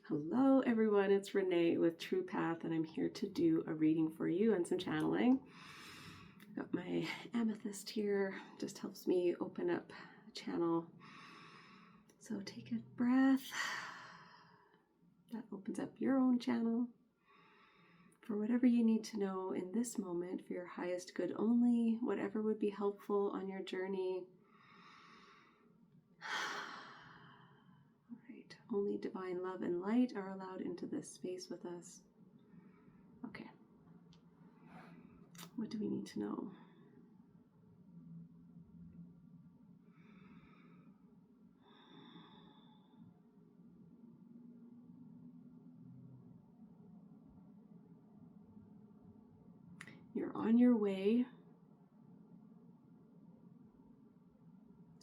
Hello everyone, it's Renee with True Path, and I'm here to do a reading for you and some channeling. Got my amethyst here, just helps me open up a channel. So take a breath. That opens up your own channel for whatever you need to know in this moment, for your highest good only, whatever would be helpful on your journey. Only divine love and light are allowed into this space with us. Okay. What do we need to know? You're on your way.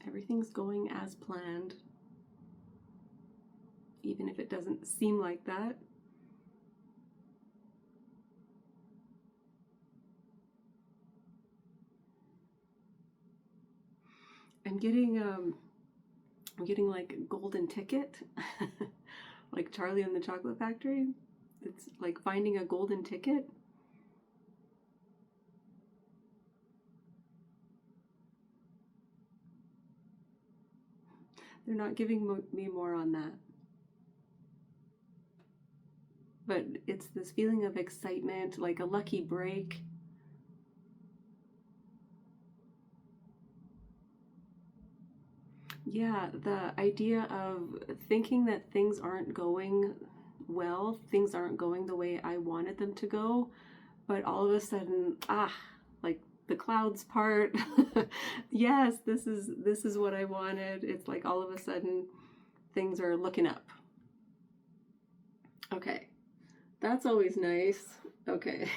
Everything's going as planned, even if it doesn't seem like that. I'm getting like a golden ticket, like Charlie and the Chocolate Factory. It's like finding a golden ticket. They're not giving me more on that. But it's this feeling of excitement, like a lucky break. Yeah, the idea of thinking that things aren't going well, things aren't going the way I wanted them to go, but all of a sudden, like the clouds part. Yes, this is what I wanted. It's like all of a sudden things are looking up. Okay. That's always nice. Okay.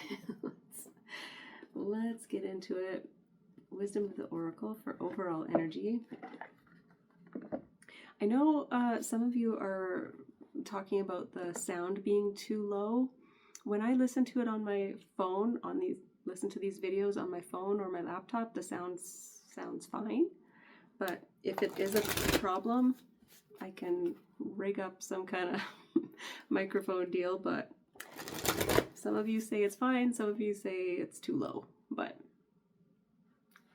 let's get into it. Wisdom of the Oracle for overall energy. I know some of you are talking about the sound being too low. When I listen to it on my phone, listen to these videos on my phone or my laptop, the sounds fine. But if it is a problem, I can rig up some kind of microphone deal. But some of you say it's fine, some of you say it's too low. But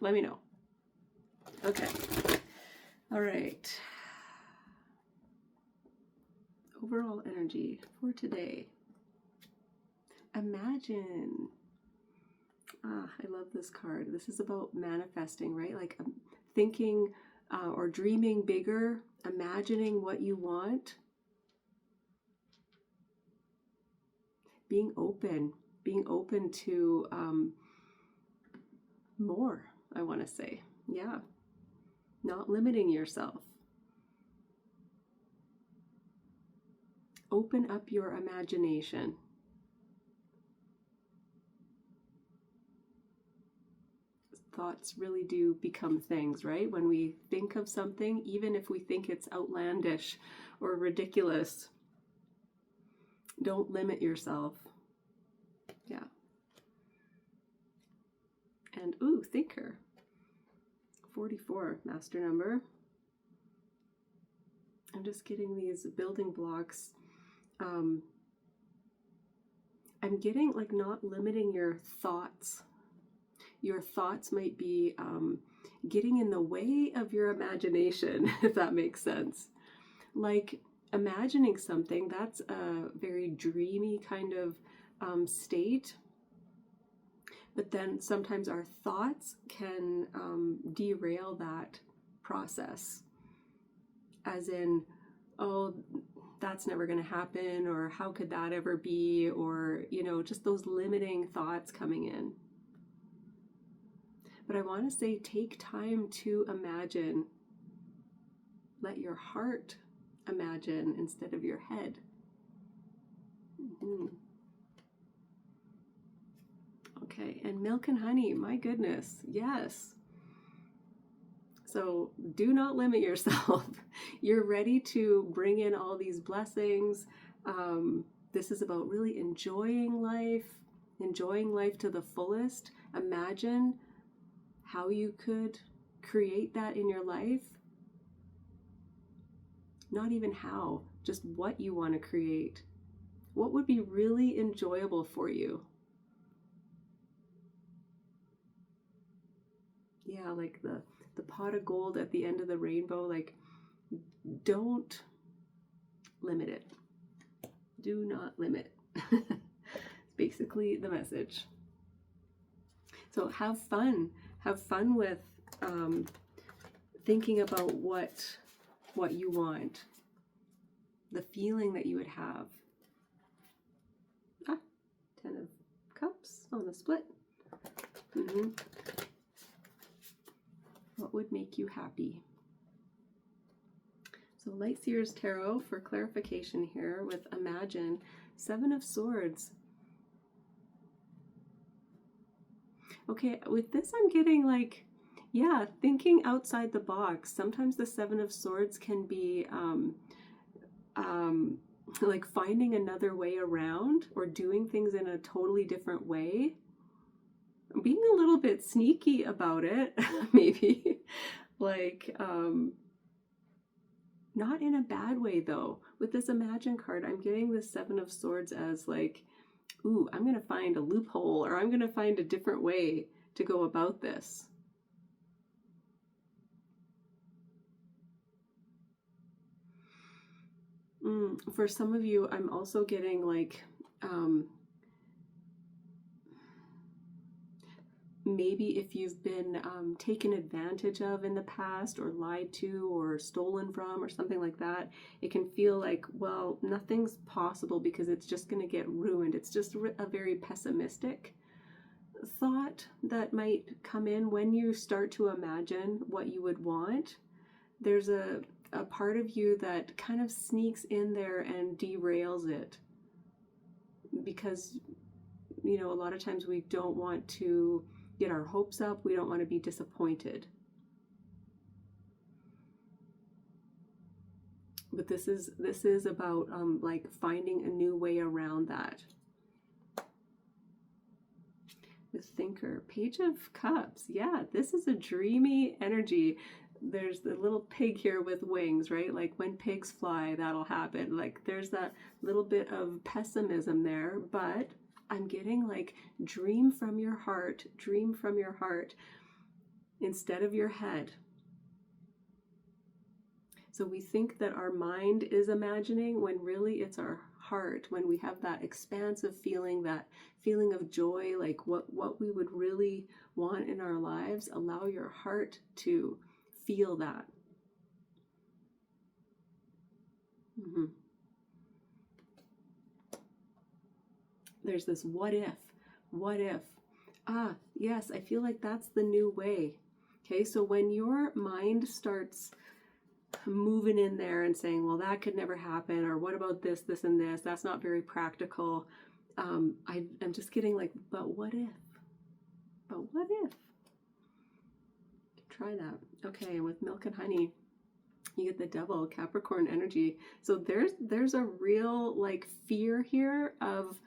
let me know. Okay. All right. Overall energy for today. Imagine. I love this card. This is about manifesting, right? Like thinking or dreaming bigger, imagining what you want. Being open to more, I want to say. Yeah. Not limiting yourself. Open up your imagination. Thoughts really do become things, right? When we think of something, even if we think it's outlandish or ridiculous, don't limit yourself. Yeah. And ooh, thinker. 44, master number. I'm just getting these building blocks. I'm getting like not limiting your thoughts. Your thoughts might be getting in the way of your imagination, if that makes sense. Like imagining something, that's a very dreamy kind of state. But then sometimes our thoughts can derail that process. As in, oh, that's never going to happen, or how could that ever be, or, just those limiting thoughts coming in. But I want to say, take time to imagine. Let your heart imagine instead of your head. Mm-hmm. Okay, and milk and honey, my goodness, yes. So do not limit yourself. You're ready to bring in all these blessings. This is about really enjoying life to the fullest. Imagine how you could create that in your life. Not even how, just what you want to create. What would be really enjoyable for you? Yeah, like the pot of gold at the end of the rainbow, like don't limit it. Do not limit. It's basically the message. So have fun. Have fun with thinking about what you want, the feeling that you would have. 10 of Cups on the split. What would make you happy? So Light Seers Tarot for clarification here with Imagine. 7 of Swords. Okay, with this I'm getting like, yeah, thinking outside the box. Sometimes the 7 of Swords can be like finding another way around or doing things in a totally different way. Being a little bit sneaky about it, maybe. Like, not in a bad way though. With this Imagine card, I'm getting this 7 of Swords as like, ooh, I'm going to find a loophole, or I'm going to find a different way to go about this. For some of you, I'm also getting like, maybe if you've been taken advantage of in the past, or lied to, or stolen from, or something like that, it can feel like, well, nothing's possible because it's just going to get ruined. It's just a very pessimistic thought that might come in when you start to imagine what you would want. There's a part of you that kind of sneaks in there and derails it, because, you know, a lot of times we don't want to get our hopes up. We don't want to be disappointed. But this is about like finding a new way around that. The Thinker, Page of Cups. Yeah, this is a dreamy energy. There's the little pig here with wings, right? Like when pigs fly, that'll happen. Like there's that little bit of pessimism there, but I'm getting like dream from your heart, dream from your heart instead of your head. So we think that our mind is imagining when really it's our heart, when we have that expansive feeling, that feeling of joy, like what we would really want in our lives. Allow your heart to feel that. There's this what if. Yes, I feel like that's the new way. Okay, so when your mind starts moving in there and saying, well, that could never happen, or what about this, and this, that's not very practical, I'm just getting like, but what if? Try that. Okay, with Milk and Honey, you get the Devil, Capricorn energy. So there's a real like fear here of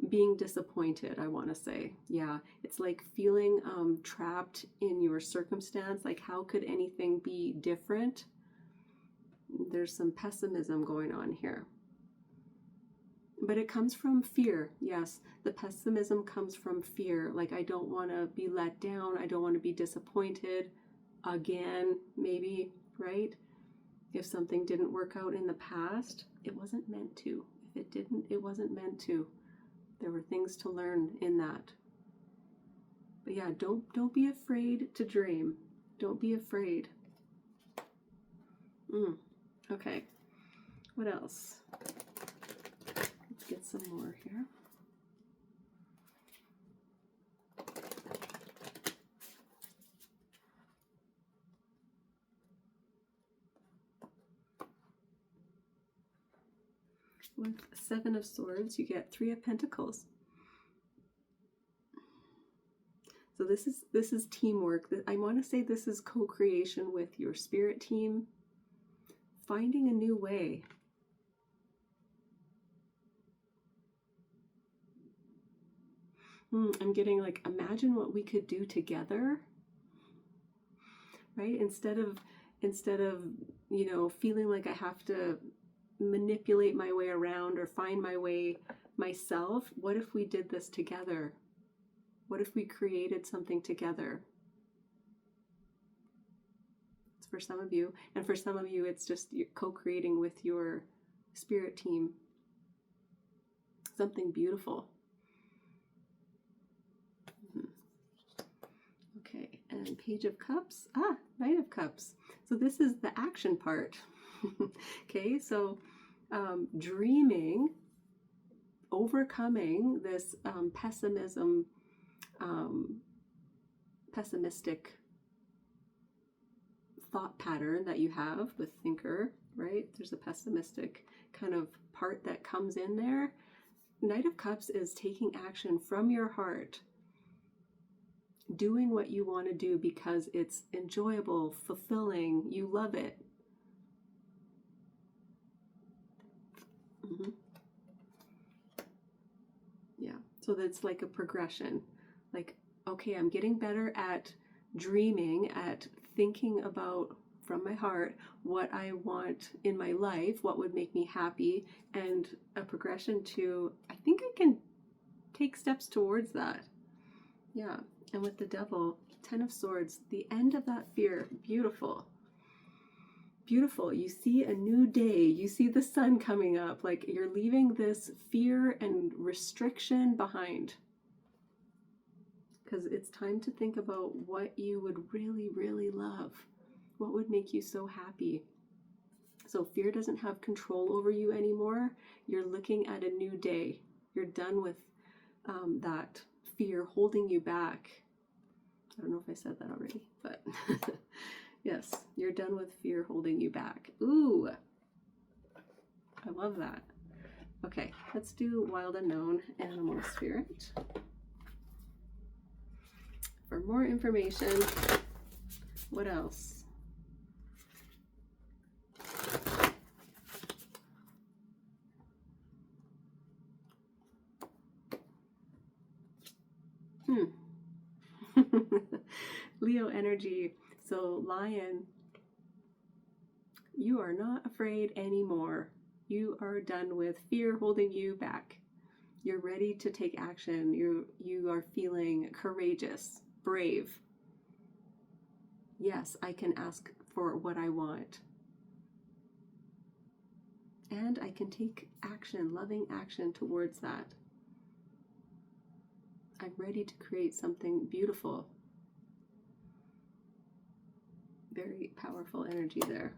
being disappointed, I want to say. Yeah, it's like feeling trapped in your circumstance. Like, how could anything be different? There's some pessimism going on here. But it comes from fear. Yes, the pessimism comes from fear. Like, I don't want to be let down. I don't want to be disappointed again, maybe, right? If something didn't work out in the past, it wasn't meant to. If it didn't, it wasn't meant to. There were things to learn in that. But yeah, don't be afraid to dream. Don't be afraid. Okay. What else? Let's get some more here. With 7 of Swords, you get 3 of Pentacles. So this is teamwork. I want to say this is co-creation with your spirit team. Finding a new way. I'm getting like, imagine what we could do together, right? Instead of, you know, feeling like I have to manipulate my way around or find my way myself. What if we did this together? What if we created something together? It's for some of you. And for some of you, it's just you're co-creating with your spirit team. Something beautiful. Okay, and Page of Cups. Knight of Cups. So this is the action part. Okay, so dreaming, overcoming this pessimistic thought pattern that you have with thinker, right? There's a pessimistic kind of part that comes in there. Knight of Cups is taking action from your heart, doing what you want to do because it's enjoyable, fulfilling, you love it. Yeah, so that's like a progression. Like, okay, I'm getting better at dreaming, at thinking about from my heart what I want in my life, what would make me happy, and a progression to, I think I can take steps towards that. Yeah, and with the Devil, 10 of Swords, the end of that fear, beautiful. Beautiful. You see a new day. You see the sun coming up. Like you're leaving this fear and restriction behind. Because it's time to think about what you would really, really love. What would make you so happy? So fear doesn't have control over you anymore. You're looking at a new day. You're done with that fear holding you back. I don't know if I said that already, but yes, you're done with fear holding you back. Ooh, I love that. Okay, let's do Wild Unknown, Animal Spirit. For more information, what else? Leo energy. So Lion, you are not afraid anymore. You are done with fear holding you back. You're ready to take action. You are feeling courageous, brave. Yes, I can ask for what I want. And I can take action, loving action towards that. I'm ready to create something beautiful. Very powerful energy there.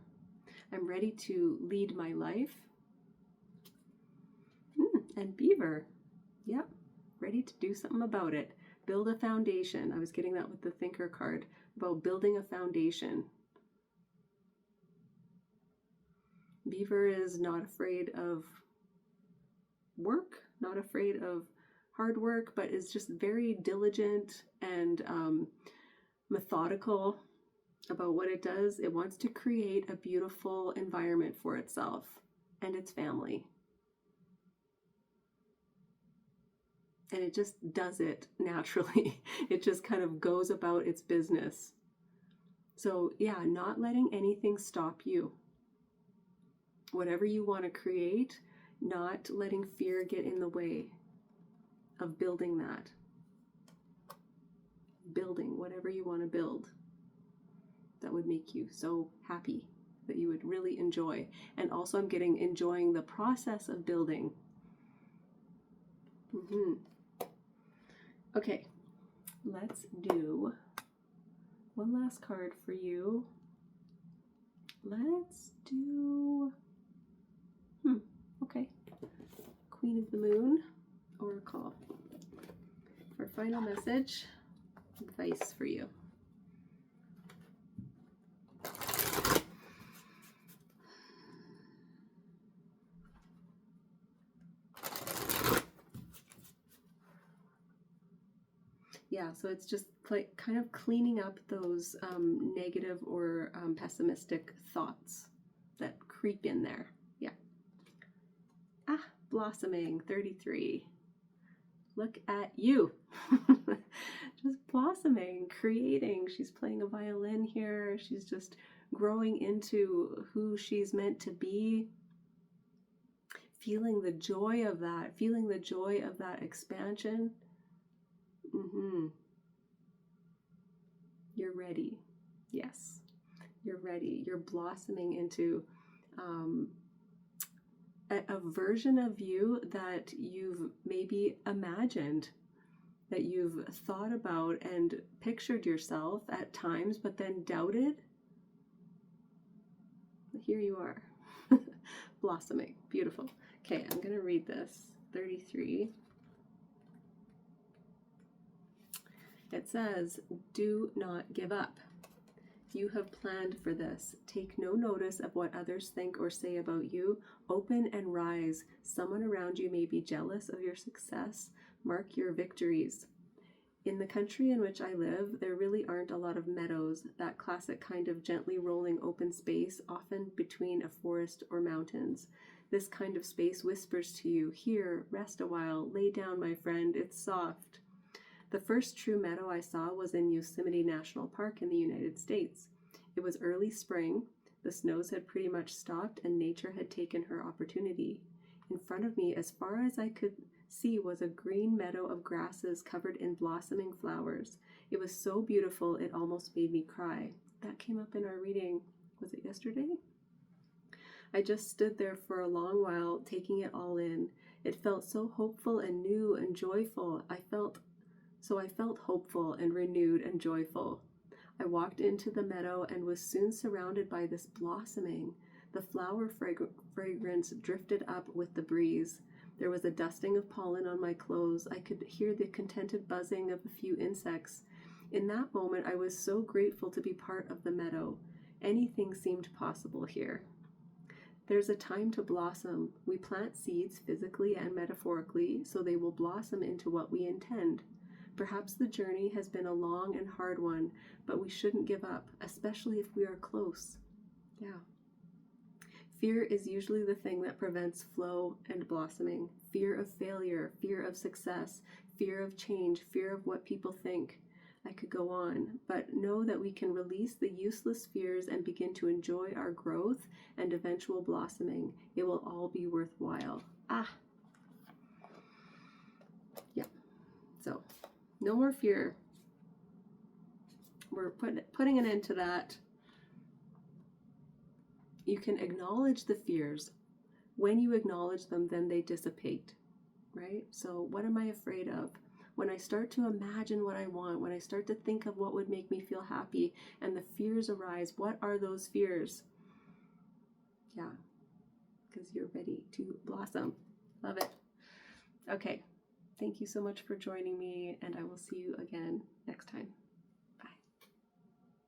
I'm ready to lead my life. And Beaver. Yep. Ready to do something about it. Build a foundation. I was getting that with the Thinker card about building a foundation. Beaver is not afraid of work, not afraid of hard work, but is just very diligent and methodical about what it does. It wants to create a beautiful environment for itself and its family. And it just does it naturally. It just kind of goes about its business. So yeah, not letting anything stop you. Whatever you want to create, not letting fear get in the way of building that. Building whatever you want to build that would make you so happy, that you would really enjoy. And also I'm getting enjoying the process of building. Okay, let's do one last card for you. Let's do, okay, Queen of the Moon, Oracle. For final message, advice for you. Yeah, so it's just like kind of cleaning up those negative or pessimistic thoughts that creep in there. Yeah. Blossoming, 33. Look at you. Just blossoming, creating. She's playing a violin here. She's just growing into who she's meant to be. feeling the joy of that, feeling the joy of that expansion. You're ready. Yes, you're ready. You're blossoming into a version of you that you've maybe imagined, that you've thought about and pictured yourself at times, but then doubted. Here you are, blossoming. Beautiful. Okay, I'm going to read this. 33. It says, do not give up. You have planned for this. Take no notice of what others think or say about you. Open and rise. Someone around you may be jealous of your success. Mark your victories. In the country in which I live, there really aren't a lot of meadows, that classic kind of gently rolling open space, often between a forest or mountains. This kind of space whispers to you, here, rest a while, lay down, my friend, it's soft. The first true meadow I saw was in Yosemite National Park in the United States. It was early spring, the snows had pretty much stopped, and nature had taken her opportunity. In front of me, as far as I could see, was a green meadow of grasses covered in blossoming flowers. It was so beautiful it almost made me cry. That came up in our reading, was it yesterday? I just stood there for a long while, taking it all in. It felt so hopeful and new and joyful. I felt hopeful and renewed and joyful. I walked into the meadow and was soon surrounded by this blossoming. The flower fragrance drifted up with the breeze. There was a dusting of pollen on my clothes. I could hear the contented buzzing of a few insects. In that moment, I was so grateful to be part of the meadow. Anything seemed possible here. There's a time to blossom. We plant seeds physically and metaphorically so they will blossom into what we intend. Perhaps the journey has been a long and hard one, but we shouldn't give up, especially if we are close. Yeah. Fear is usually the thing that prevents flow and blossoming. Fear of failure, fear of success, fear of change, fear of what people think. I could go on, but know that we can release the useless fears and begin to enjoy our growth and eventual blossoming. It will all be worthwhile. Yeah. So, no more fear. We're putting an end to that. You can acknowledge the fears. When you acknowledge them, then they dissipate, right? So what am I afraid of? When I start to imagine what I want, when I start to think of what would make me feel happy, and the fears arise, what are those fears? Yeah, because you're ready to blossom. Love it. Okay, thank you so much for joining me, and I will see you again next time.